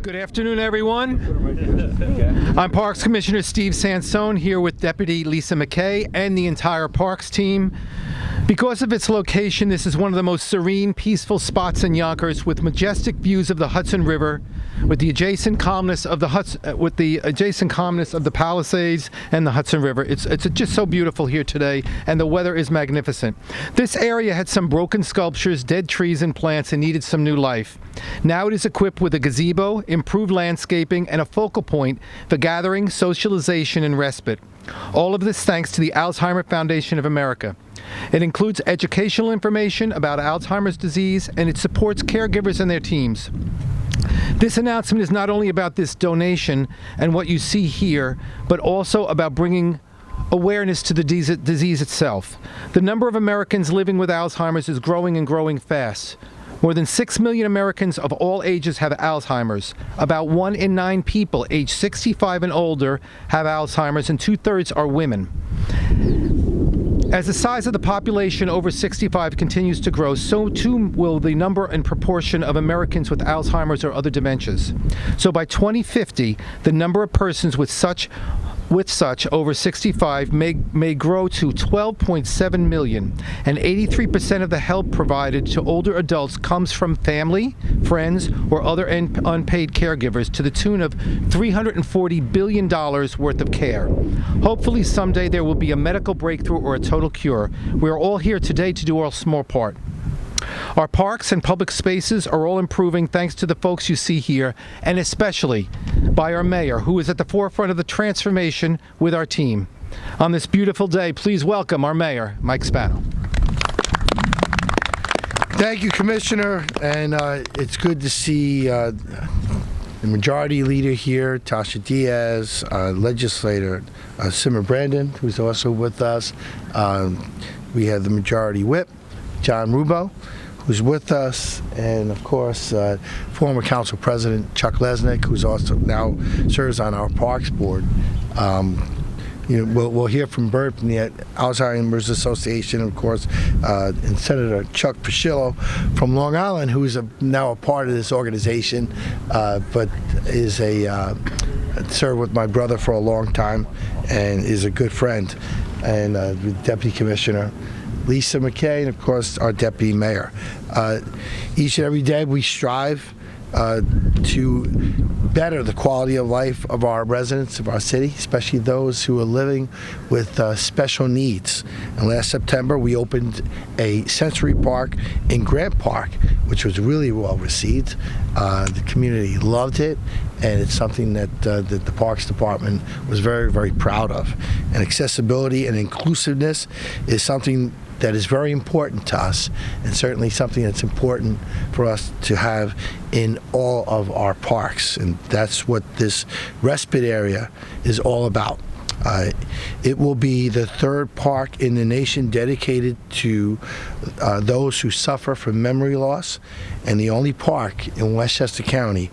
Good afternoon, everyone. I'm Parks Commissioner Steve Sansone here with Deputy Lisa McKay and the entire Parks team. Because of its location, this is one of the most serene, peaceful spots in Yonkers, with majestic views of the Hudson River, with the adjacent calmness of the Palisades and the Hudson River. It's just so beautiful here today, and the weather is magnificent. This area had some broken sculptures, dead trees and plants, and needed some new life. Now it is equipped with a gazebo, improved landscaping, and a focal point for gathering, socialization, and respite. All of this thanks to the Alzheimer Foundation of America. It includes educational information about Alzheimer's disease, and it supports caregivers and their teams. This announcement is not only about this donation and what you see here, but also about bringing awareness to the disease itself. The number of Americans living with Alzheimer's is growing and growing fast. More than 6 million Americans of all ages have Alzheimer's. About 1 in 9 people aged 65 and older have Alzheimer's, and 2/3 are women. As the size of the population over 65 continues to grow, so too will the number and proportion of Americans with Alzheimer's or other dementias. So by 2050, the number of persons with such over 65 may grow to 12.7 million, and 83% of the help provided to older adults comes from family, friends, or other unpaid caregivers, to the tune of $340 billion worth of care. Hopefully someday there will be a medical breakthrough or a total cure. We are all here today to do our small part. Our parks and public spaces are all improving thanks to the folks you see here, and especially by our mayor, who is at the forefront of the transformation with our team. On this beautiful day, please welcome our mayor, Mike Spano. Thank you, Commissioner, and it's good to see the majority leader here, Tasha Diaz, legislator Simmer Brandon, who's also with us. We have the majority whip, John Rubo, who's with us, and of course former council president Chuck Lesnick, who's also now serves on our Parks board. We'll hear from Bert from the Alzheimer's Association, of course, and Senator Chuck Paschillo from Long Island, who is now a part of this organization, but is served with my brother for a long time and is a good friend, and Deputy Commissioner Lisa McKay, and of course our Deputy Mayor. Each and every day we strive to better the quality of life of our residents of our city, especially those who are living with special needs. And last September we opened a sensory park in Grant Park, which was really well received. The community loved it, and it's something that the Parks Department was very, very proud of. And accessibility and inclusiveness is something that is very important to us, and certainly something that's important for us to have in all of our parks. And that's what this respite area is all about. It will be the third park in the nation dedicated to those who suffer from memory loss, and the only park in Westchester County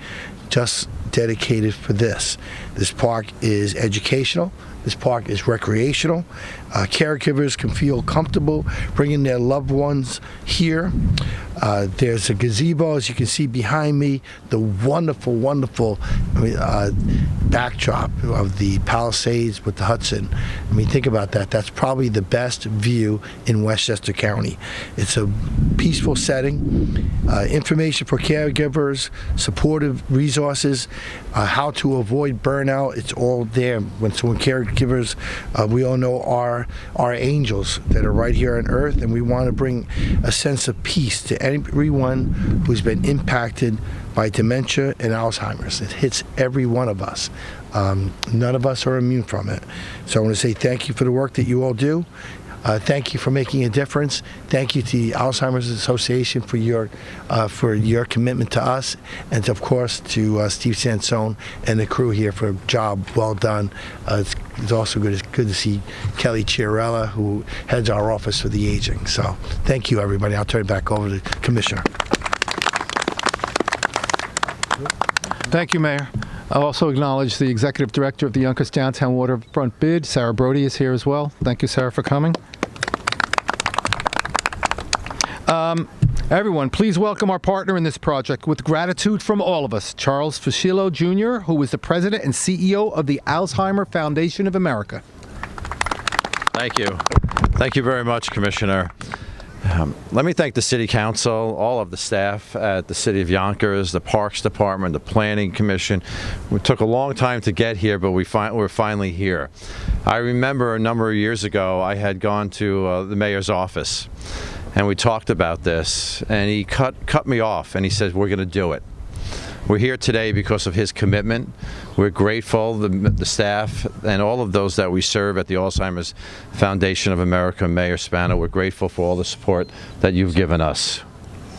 just dedicated for this. This park is educational. This park is recreational. Caregivers can feel comfortable bringing their loved ones here. There's a gazebo, as you can see behind me, the wonderful, wonderful backdrop of the Palisades with the Hudson. I mean, think about that. That's probably the best view in Westchester County. It's a peaceful setting, information for caregivers, supportive resources, how to avoid burnout. It's all there. When caregivers, we all know are angels that are right here on earth, and we want to bring a sense of peace to everyone who's been impacted by dementia and Alzheimer's. It hits every one of us. None of us are immune from it. So I want to say thank you for the work that you all do. Thank you for making a difference. Thank you to the Alzheimer's Association for your commitment to us, and of course to Steve Sansone and the crew here for a job well done. It's also good to see Kelly Chiarella, who heads our Office for the Aging. So thank you, everybody. I'll turn it back over to the Commissioner. Thank you, Mayor. I'll also acknowledge the Executive Director of the Yonkers Downtown Waterfront Bid, Sarah Brody, is here as well. Thank you, Sarah, for coming. Everyone, please welcome our partner in this project with gratitude from all of us, Charles Fusillo Jr., who is the president and CEO of the Alzheimer Foundation of America. Thank you. Thank you very much, Commissioner. Let me thank the City Council, all of the staff at the City of Yonkers, the Parks Department, the Planning Commission. It took a long time to get here, but we're finally here. I remember a number of years ago, I had gone to the mayor's office, and we talked about this, and he cut me off, and he said, "We're going to do it." We're here today because of his commitment. We're grateful, the staff and all of those that we serve at the Alzheimer's Foundation of America, Mayor Spano. We're grateful for all the support that you've given us.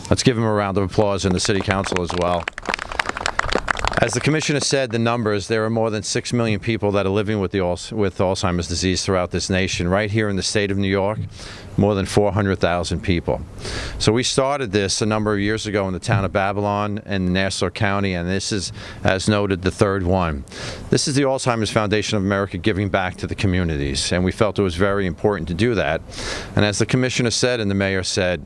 Let's give him a round of applause, and the City Council as well. As the Commissioner said, the numbers, there are more than 6 million people that are living with Alzheimer's disease throughout this nation. Right here in the state of New York, more than 400,000 people. So we started this a number of years ago in the town of Babylon and Nassau County, and this is, as noted, the third one. This is the Alzheimer's Foundation of America giving back to the communities, and we felt it was very important to do that. And as the Commissioner said and the Mayor said,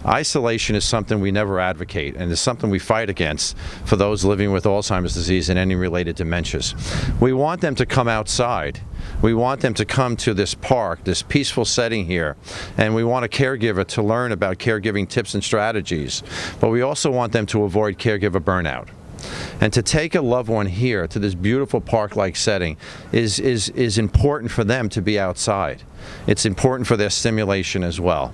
isolation is something we never advocate, and it's something we fight against for those living with Alzheimer's disease and any related dementias. We want them to come outside. We want them to come to this park, this peaceful setting here, and we want a caregiver to learn about caregiving tips and strategies, but we also want them to avoid caregiver burnout. And to take a loved one here to this beautiful park-like setting is important for them to be outside. It's important for their stimulation as well.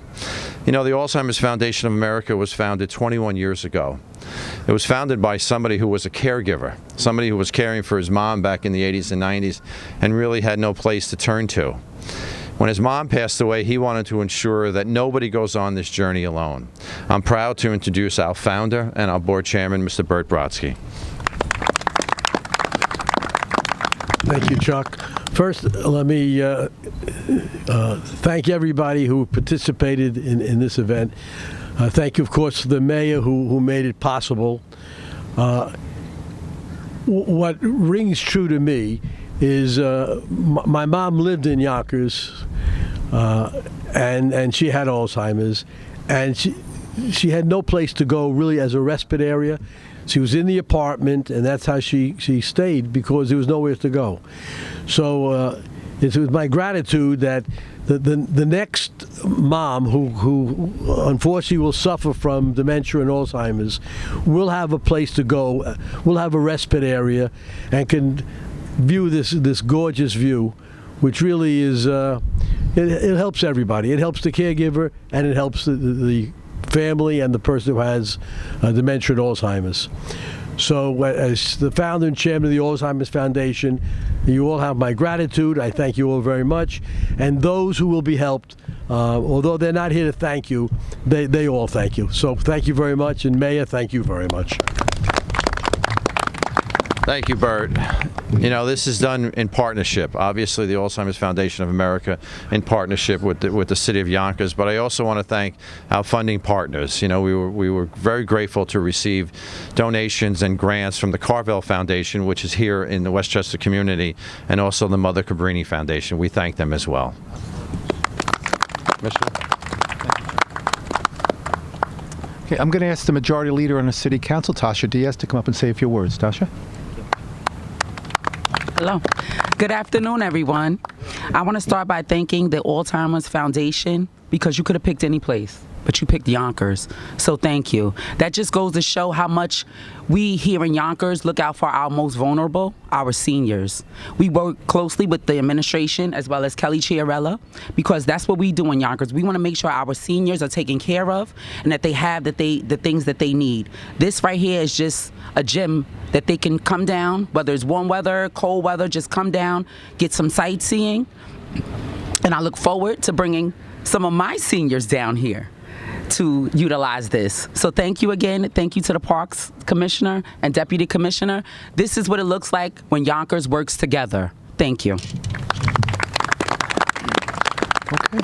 You know, the Alzheimer's Foundation of America was founded 21 years ago. It was founded by somebody who was a caregiver, somebody who was caring for his mom back in the 80s and 90s and really had no place to turn to. When his mom passed away, he wanted to ensure that nobody goes on this journey alone. I'm proud to introduce our founder and our board chairman, Mr. Bert Brodsky. Thank you, Chuck. First, let me thank everybody who participated in this event. Thank you, of course, to the mayor who made it possible. What rings true to me is my mom lived in Yonkers, and she had Alzheimer's, and she had no place to go really as a respite area. She was in the apartment, and that's how she stayed, because there was nowhere to go. So it's with my gratitude that the next mom who unfortunately will suffer from dementia and Alzheimer's will have a place to go, will have a respite area, and can view this gorgeous view, which really is it helps everybody. It helps the caregiver, and it helps the family and the person who has dementia and Alzheimer's. So as the founder and chairman of the Alzheimer's Foundation, you all have my gratitude. I thank you all very much. And those who will be helped, although they're not here to thank you, they all thank you. So thank you very much. And Mayor, thank you very much. Thank you, Bert. You know, this is done in partnership. Obviously, the Alzheimer's Foundation of America in partnership with the City of Yonkers, but I also want to thank our funding partners. You know, we were very grateful to receive donations and grants from the Carvel Foundation, which is here in the Westchester community, and also the Mother Cabrini Foundation. We thank them as well. Commissioner? Okay, I'm going to ask the Majority Leader on the City Council, Tasha Diaz, to come up and say a few words. Tasha? Hello. Good afternoon, everyone. I want to start by thanking the Alzheimer's Foundation, because you could have picked any place, but you picked Yonkers. So thank you. That just goes to show how much we here in Yonkers look out for our most vulnerable, our seniors. We work closely with the administration as well as Kelly Chiarella, because that's what we do in Yonkers. We want to make sure our seniors are taken care of and that they have the things that they need. This right here is just a gym that they can come down, whether it's warm weather, cold weather, just come down, get some sightseeing. And I look forward to bringing some of my seniors down here to utilize this. So thank you again. Thank you to the Parks Commissioner and Deputy Commissioner. This is what it looks like when Yonkers works together. Thank you. Okay.